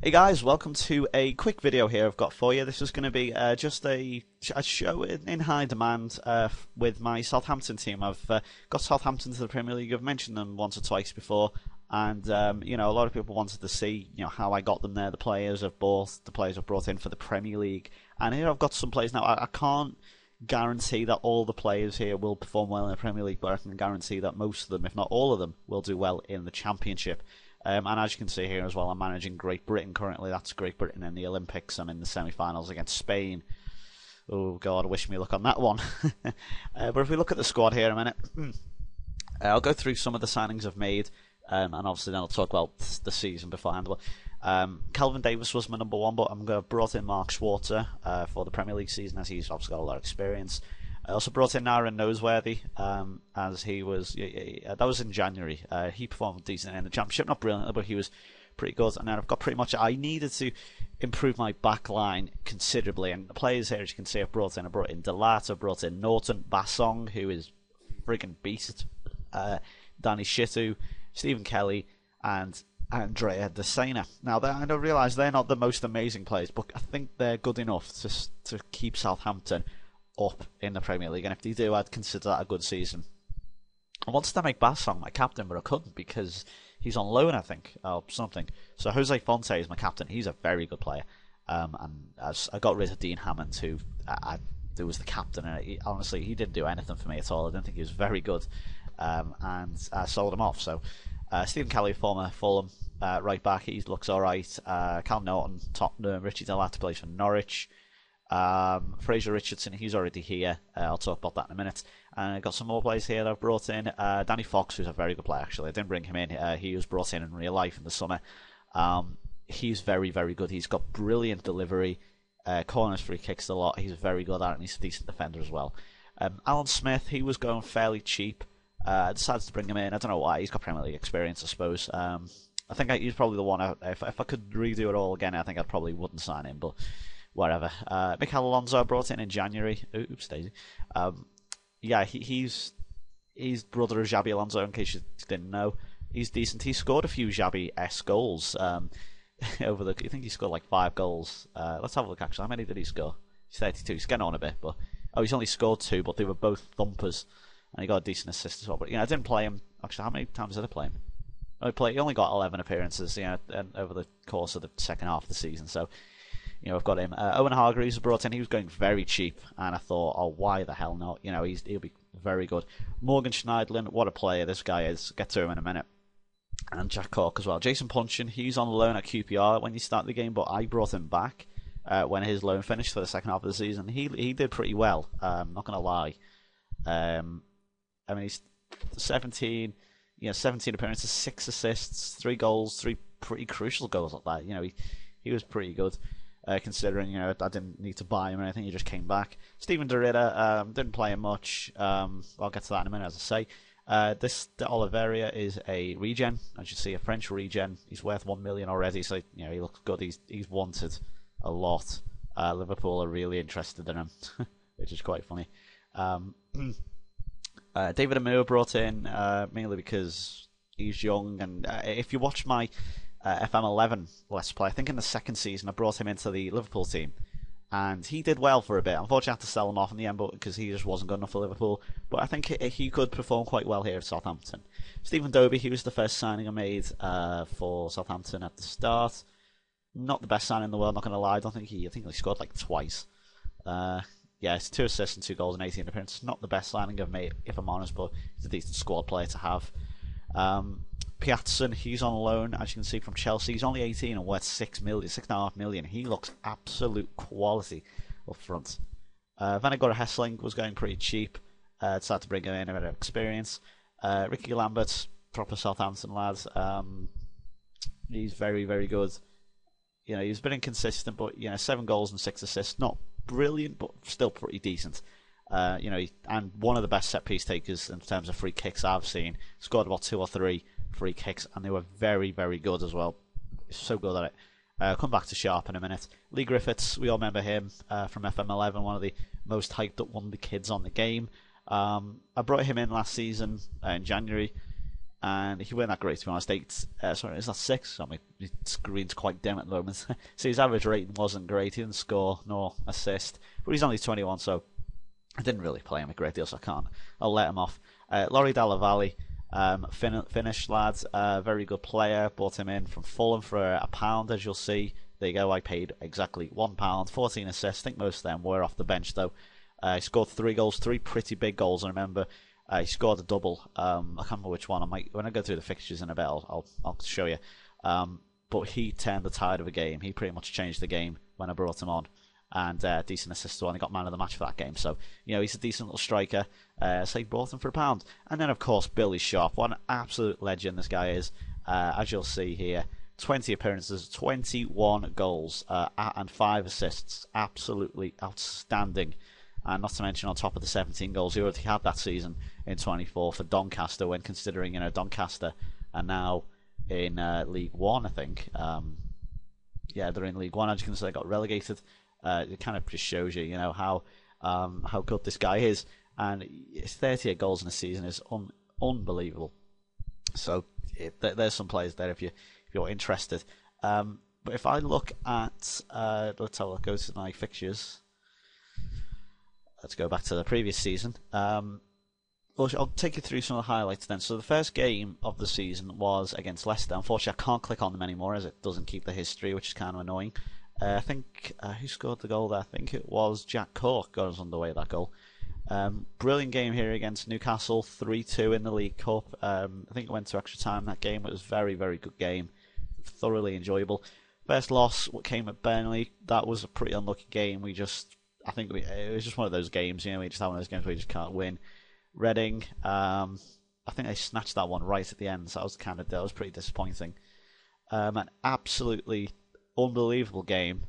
Hey guys, welcome to a quick video here I've got for you. This is going to be just a show in high demand with my Southampton team. I've got Southampton to the Premier League. I've mentioned them once or twice before, and a lot of people wanted to see how I got them there. The players I've brought in for the Premier League, and here I've got some players now. I can't guarantee that all the players here will perform well in the Premier League, but I can guarantee that most of them, if not all of them, will do well in the Championship. And as you can see here as well, I'm managing Great Britain currently. That's Great Britain in the Olympics. I'm in the semi-finals against Spain. Oh God, wish me luck on that one. But if we look at the squad here in a minute, I'll go through some of the signings I've made, and obviously then I'll talk about the season beforehand. Calvin Davis was my number one, but I'm going to brought in Mark Schwarzer for the Premier League season, as he's obviously got a lot of experience. I also brought in Aaron Noseworthy, as he was, that was in January. He performed decent in the Championship, not brilliantly, but he was pretty good. And then I've got pretty much, I needed to improve my back line considerably. And the players here, as you can see, I brought in Delat, I've brought in Norton Bassong, who is friggin' beast, Danny Shitu, Stephen Kelly, and Andrea Desena. Now, I don't realise they're not the most amazing players, but I think they're good enough to keep Southampton up in the Premier League, and if they do, I'd consider that a good season. I wanted to make Bassong my captain, but I couldn't because he's on loan, I think, or something. So Jose Fonte is my captain. He's a very good player, and as I got rid of Dean Hammond, who was the captain, and honestly, he didn't do anything for me at all. I didn't think he was very good, and I sold him off. So Stephen Kelly, former Fulham right back, he looks alright. Cal Norton, Tottenham. Richie Delat plays for Norwich. Fraser Richardson, he's already here. I'll talk about that in a minute. And I got some more players here that I've brought in. Danny Fox, who's a very good player actually. I didn't bring him in. He was brought in real life in the summer. He's very, very good. He's got brilliant delivery, corners, free kicks a lot. He's very good at it, and he's a decent defender as well. Alan Smith, he was going fairly cheap. I decided to bring him in. I don't know why. He's got Premier League experience, I suppose. I think he's probably the one. If I could redo it all again, I think I probably wouldn't sign him, but whatever. Mikel Alonso I brought in January. Oops, Daisy. He's brother of Xabi Alonso, in case you didn't know. He's decent. He scored a few Xabi-esque goals I think he scored like 5 goals. Let's have a look actually. How many did he score? He's 32. He's getting on a bit, but he's only scored 2, but they were both thumpers, and he got a decent assist as well. But I didn't play him. Actually, how many times did I play him? He only got 11 appearances, and over the course of the second half of the season. So, I've got him. Owen Hargreaves was brought in. He was going very cheap, and I thought, oh, why the hell not? He'll be very good. Morgan Schneidlin, what a player this guy is. Get to him in a minute. And Jack Cork as well. Jason Punchin, he's on loan at QPR when you start the game, but I brought him back when his loan finished for the second half of the season. He did pretty well. Not going to lie. He's 17 appearances, 6 assists, 3 goals, 3 pretty crucial goals like that. He was pretty good. Considering I didn't need to buy him or anything, he just came back. Steven De Rida, didn't play him much. I'll get to that in a minute, as I say. This De Oliveira is a regen, as you see, a French regen. He's worth 1 million already, so he looks good. He's wanted a lot. Liverpool are really interested in him, which is quite funny. David Amur brought in mainly because he's young, and if you watch my FM11 Let's Play, I think in the second season I brought him into the Liverpool team, and he did well for a bit. Unfortunately I had to sell him off in the end because he just wasn't good enough for Liverpool, but I think he could perform quite well here at Southampton. Stephen Dobie, he was the first signing I made for Southampton at the start. Not the best signing in the world, not going to lie. I think he scored like twice. It's 2 assists and 2 goals and 18 appearances. Not the best signing I've made, if I'm honest, but he's a decent squad player to have. Piatson, he's on loan, as you can see, from Chelsea. He's only 18 and worth 6.5 million. He looks absolute quality up front. Vanagora Hessling was going pretty cheap. Decided to bring him in, a bit of experience. Ricky Lambert, proper Southampton lad. He's very, very good. He's been inconsistent, but 7 goals and 6 assists. Not brilliant, but still pretty decent. And one of the best set piece takers in terms of free kicks I've seen. Scored about 2 or 3 free kicks, and they were very, very good as well. So good at it. I'll come back to Sharp in a minute. Lee Griffiths, we all remember him from FM11, one of the most hyped up one of the kids on the game. I brought him in last season in January, and he weren't that great to be honest. Sorry, is that 6? I mean, his screen's quite dim at the moment. So his average rating wasn't great. He didn't score nor assist, but he's only 21, so I didn't really play him a great deal, so I'll let him off. Laurie Dalla Finnish lad, very good player. Bought him in from Fulham for £1, as you'll see. There you go, I paid exactly £1, 14 assists. I think most of them were off the bench though. He scored 3 goals, 3 pretty big goals. I remember he scored a double. I can't remember which one. When I go through the fixtures in a bit, I'll show you. But he turned the tide of a game. He pretty much changed the game when I brought him on. And decent assist as well. And he got man of the match for that game. So, he's a decent little striker. So he bought him for £1. And then, of course, Billy Sharp. What an absolute legend this guy is. As you'll see here, 20 appearances, 21 goals, and 5 assists. Absolutely outstanding. And not to mention, on top of the 17 goals he already had that season in 24 for Doncaster, when considering, Doncaster are now in League One, I think. Yeah, they're in League One. As you can see, they got relegated. It kind of just shows you, how good this guy is, and his 38 goals in a season is unbelievable. So there's some players there if you're interested. But if I look at, let's have a look. Go to my fixtures. Let's go back to the previous season. I'll take you through some of the highlights then. So the first game of the season was against Leicester. Unfortunately, I can't click on them anymore as it doesn't keep the history, which is kind of annoying. I think, who scored the goal there? I think it was Jack Cork got us underway that goal. Brilliant game here against Newcastle, 3-2 in the League Cup. I think it went to extra time that game. It was a very, very good game. Thoroughly enjoyable. First loss came at Burnley. That was a pretty unlucky game. It was just one of those games, we just have one of those games where you just can't win. Reading, I think they snatched that one right at the end, so that was pretty disappointing. An absolutely unbelievable game.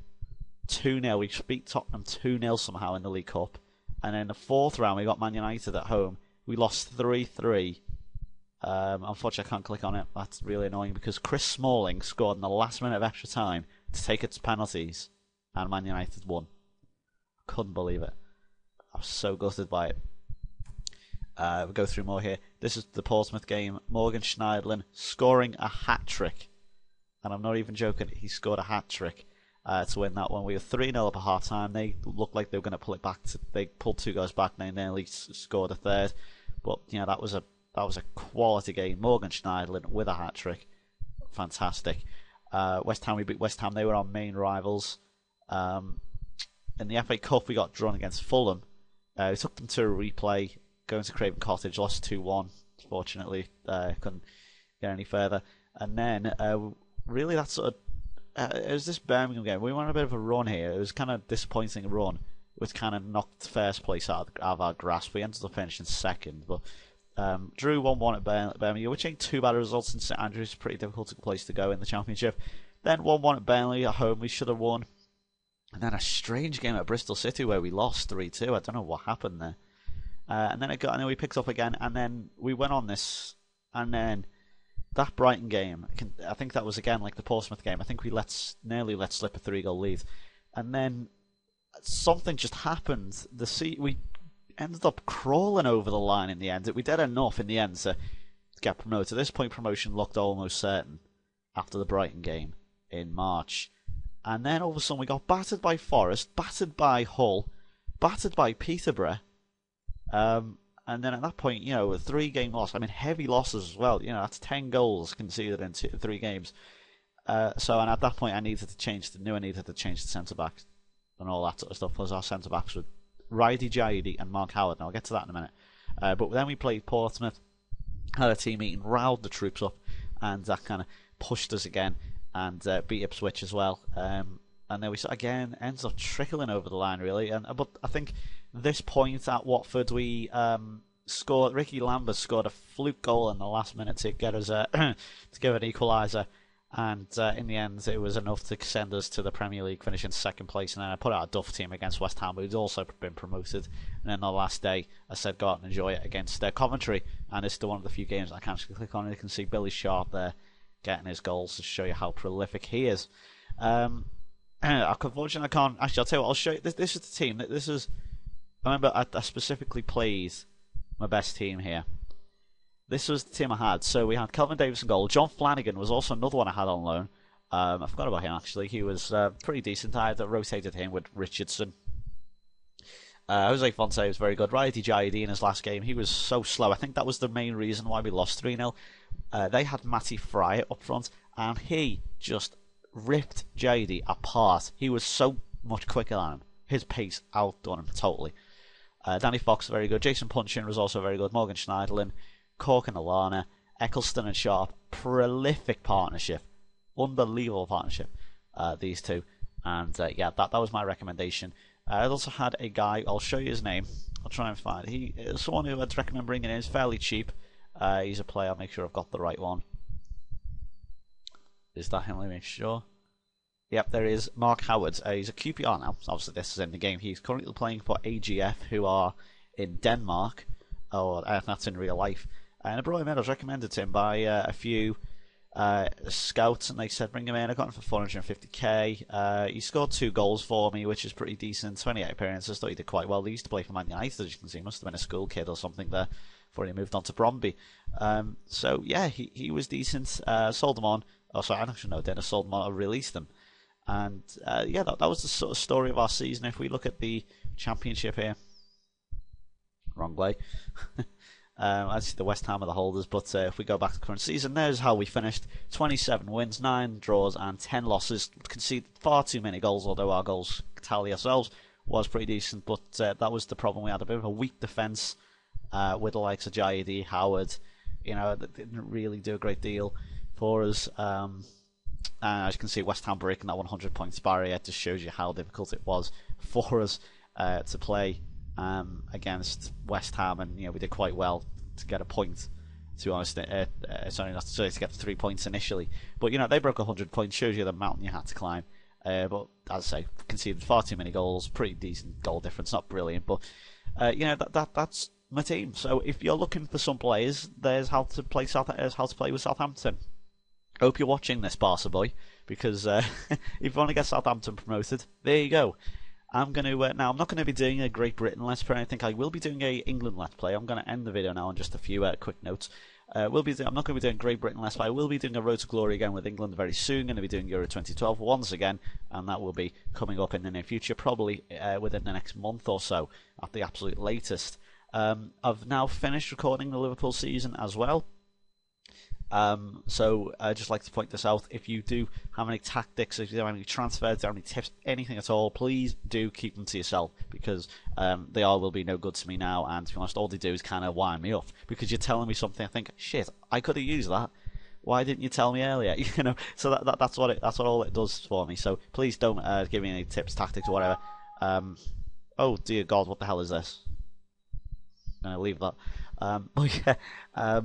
2-0. We beat Tottenham 2-0 somehow in the League Cup. And in the 4th round, we got Man United at home. We lost 3-3. Unfortunately, I can't click on it. That's really annoying because Chris Smalling scored in the last minute of extra time to take it to penalties, and Man United won. I couldn't believe it. I was so gutted by it. We'll go through more here. This is the Portsmouth game. Morgan Schneiderlin scoring a hat-trick. And I'm not even joking, he scored a hat-trick to win that one. We were 3-0 up at half-time. They looked like they were going to pull it back. They pulled 2 goals back and they nearly scored a third. But, that was a quality game. Morgan Schneiderlin with a hat-trick. Fantastic. West Ham, we beat West Ham. They were our main rivals. In the FA Cup, we got drawn against Fulham. We took them to a replay, going to Craven Cottage, lost 2-1. Fortunately, couldn't get any further. And then... really, that's sort of. It was this Birmingham game. We went on a bit of a run here. It was kind of disappointing run, which kind of knocked first place out of our grasp. We ended up finishing 2nd, but drew 1-1 at Birmingham, which ain't too bad a result since St Andrews. Pretty difficult place to go in the Championship. Then 1-1 at Burnley at home. We should have won. And then a strange game at Bristol City where we lost 3-2. I don't know what happened there. And then we picked up again, and then we went on this, and then. That Brighton game, I think that was again like the Portsmouth game. I think we nearly let slip a 3-goal lead, and then something just happened. We ended up crawling over the line in the end. We did enough in the end to get promoted. At this point, promotion looked almost certain after the Brighton game in March, and then all of a sudden we got battered by Forest, battered by Hull, battered by Peterborough. And then at that point, a 3-game loss. I mean, heavy losses as well. That's 10 goals conceded in 3 games. And at that point, I needed to change the centre-backs and all that sort of stuff, because our centre-backs were Ridey Jaidi and Mark Howard. Now, I'll get to that in a minute. But then we played Portsmouth, had a team meeting, riled the troops up, and that kind of pushed us again, and beat Ipswich as well. And then we again ends up trickling over the line, really. But I think this point at Watford, we scored. Ricky Lambert scored a fluke goal in the last minute to get us to give an equaliser, and in the end, it was enough to send us to the Premier League, finishing 2nd place. And then I put out a Duff team against West Ham, who'd also been promoted. And then the last day, I said, go out and enjoy it against Coventry. And it's still one of the few games I can actually click on. You can see Billy Sharp there getting his goals to show you how prolific he is. Unfortunately, I can't. Actually, I'll tell you what. I'll show you. This is the team. I remember I specifically played my best team here. this was the team I had. So we had Calvin Davis in goal. John Flanagan was also another one I had on loan. I forgot about him actually. He was pretty decent. I had rotated him with Richardson. Jose Fonte was very good. Righty Jaidi in his last game, he was so slow. I think that was the main reason why we lost 3-0. They had Matty Fryer up front, and he just ripped Jaidi apart. He was so much quicker than him. His pace outdone him totally. Danny Fox very good. Jason Punchin was also very good. Morgan Schneiderlin, Cork and Alana, Eccleston and Sharp. Prolific partnership. Unbelievable partnership, these two. And yeah, that was my recommendation. I also had a guy, I'll show you his name. I'll try and find it. He is someone who I'd recommend bringing in. He's fairly cheap. He's a player. I'll make sure I've got the right one. Is that him? Let me make sure. Yep, there is Mark Howard. He's a QPR now. Obviously, this is in the game. He's currently playing for AGF, who are in Denmark. Or that's in real life. And I brought him in. I was recommended to him by a few scouts, and they said bring him in. I got him for 450k. He scored 2 goals for me, which is pretty decent. 28 appearances. Thought he did quite well. He used to play for Man United, as you can see. He must have been a school kid or something there before he moved on to Bromby. So yeah, he was decent. Sold him on. Oh, sorry, I actually know. Dennis sold him on. I released him. And yeah, that was the sort of story of our season. If we look at the championship here, wrong way. Actually, the West Ham are the holders, but if we go back to the current season, there's how we finished. 27 wins, 9 draws, and 10 losses. Conceded far too many goals, although our goals tally ourselves was pretty decent, but that was the problem. We had a bit of a weak defence with the likes of Jaidi, Howard. You know, that didn't really do a great deal for us. And as you can see, West Ham breaking that 100 points barrier just shows you how difficult it was for us to play against West Ham, and you know we did quite well to get a point. To be honest, sorry, not to get 3 points initially, but you know they broke 100 points. Shows you the mountain you had to climb. But as I say, conceded far too many goals. Pretty decent goal difference, not brilliant, but you know that's my team. So if you're looking for some players, there's how to play with Southampton. Hope you're watching this, Barca boy, because if you want to get Southampton promoted, there you go. I'm going to now. I'm not going to be doing a Great Britain Let's Play. I think I will be doing a England Let's Play. I'm going to end the video now on just a few quick notes. I'm not going to be doing Great Britain Let's Play. I will be doing a Road to Glory again with England very soon. Going to be doing Euro 2012 once again, and that will be coming up in the near future, probably within the next month or so, at the absolute latest. I've now finished recording the Liverpool season as well. So I'd just like to point this out. If you do have any tactics, if you have any transfers, any tips, anything at all, please do keep them to yourself, because they all will be no good to me now, and to be honest, all they do is kind of wind me up, because you're telling me something I think, shit, I could have used that. Why didn't you tell me earlier? You know, so that's what all it does for me. So please don't give me any tips, tactics, or whatever. Oh dear God, what the hell is this? I'm gonna leave that. But yeah.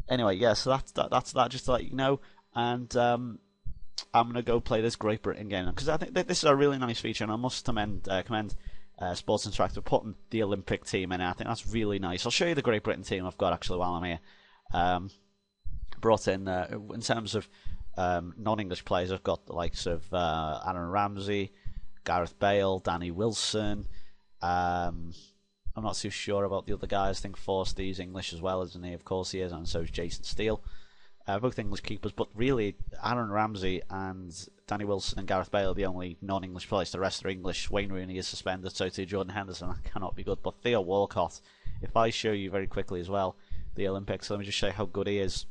Anyway, yeah, so that's that, just to let you know, and I'm going to go play this Great Britain game, because I think this is a really nice feature, and I must commend Sports Interactive for putting the Olympic team in. I think that's really nice. I'll show you the Great Britain team I've got, actually, while I'm here. Brought in terms of non-English players, I've got the likes of Aaron Ramsey, Gareth Bale, Danny Wilson. I'm not too sure about the other guys. I think Forsty's English as well, isn't he? Of course he is, and so is Jason Steele. Both English keepers, but really Aaron Ramsey and Danny Wilson and Gareth Bale are the only non-English players. The rest are English. Wayne Rooney is suspended, so too Jordan Henderson. That cannot be good. But Theo Walcott, if I show you very quickly as well, the Olympics, let me just show you how good he is.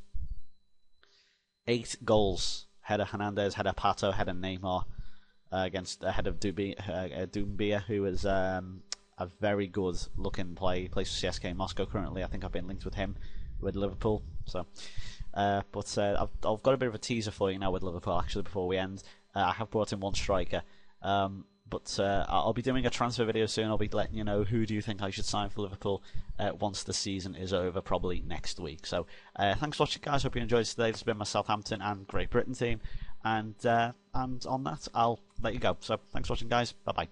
8 goals. Header Hernandez, header Pato, header Neymar, against the head of Doumbia, who is a very good looking play. He plays for CSKA Moscow currently. I think I've been linked with him with Liverpool. So, but I've got a bit of a teaser for you now with Liverpool, actually, before we end. I have brought in one striker, but I'll be doing a transfer video soon. I'll be letting you know who do you think I should sign for Liverpool once the season is over, probably next week. So thanks for watching, guys. Hope you enjoyed today. This has been my Southampton and Great Britain team, and on that I'll let you go. So thanks for watching, guys. Bye bye.